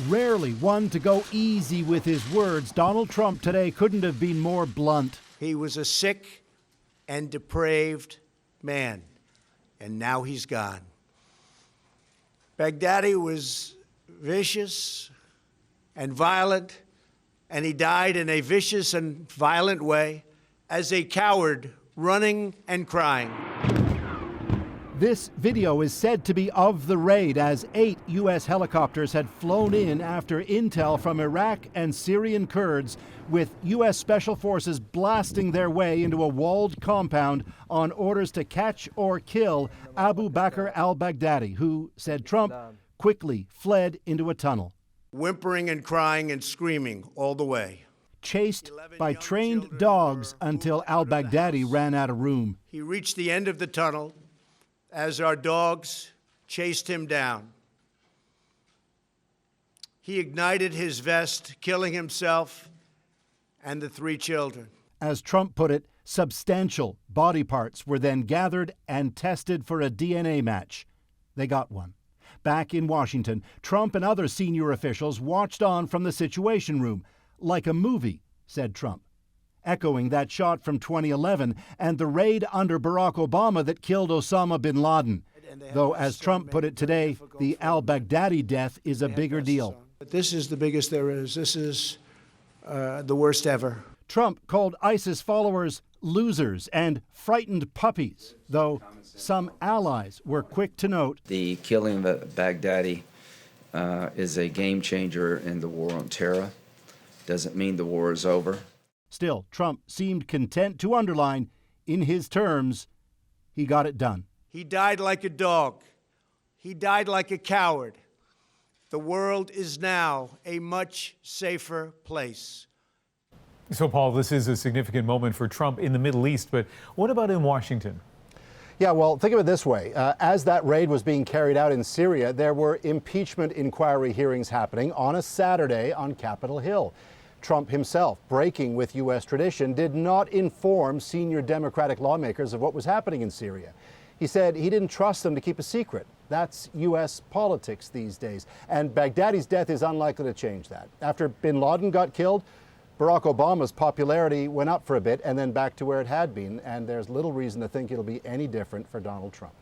Rarely one to go easy with his words, Donald Trump today couldn't have been more blunt. He was a sick and depraved man, and now he's gone. Baghdadi was vicious and violent, and he died in a vicious and violent way as a coward, running and crying. This video is said to be of the raid, as 8 U.S. helicopters had flown in after intel from Iraq and Syrian Kurds, with U.S. Special Forces blasting their way into a walled compound on orders to catch or kill Abu-Bakr al Baghdadi, who, said Trump, quickly fled into a tunnel. Whimpering and crying and screaming all the way. Chased by trained dogs until al Baghdadi ran out of room. He reached the end of the tunnel as our dogs chased him down. He ignited his vest, killing himself and the 3 children. As Trump put it, substantial body parts were then gathered and tested for a DNA match. They got one. Back in Washington, Trump and other senior officials watched on from the Situation Room, like a movie, said Trump, echoing that shot from 2011 and the raid under Barack Obama that killed Osama bin Laden. Though, as Trump put it today, the al-Baghdadi death is a bigger deal. This is the biggest there is. This is the worst ever. Trump called ISIS followers losers and frightened puppies, though some allies were quick to note the killing of Baghdadi is a game changer in the war on terror. Doesn't mean the war is over. Still, Trump seemed content to underline, in his terms, he got it done. He died like a dog. He died like a coward. The world is now a much safer place. So, Paul, this is a significant moment for Trump in the Middle East, but what about in Washington? Yeah, well, think of it this way. As that raid was being carried out in Syria, there were impeachment inquiry hearings happening on a Saturday on Capitol Hill. Trump himself, breaking with U.S. tradition, did not inform senior Democratic lawmakers of what was happening in Syria. He said he didn't trust them to keep a secret. That's U.S. politics these days. And Baghdadi's death is unlikely to change that. After bin Laden got killed, Barack Obama's popularity went up for a bit and then back to where it had been. And there's little reason to think it'll be any different for Donald Trump.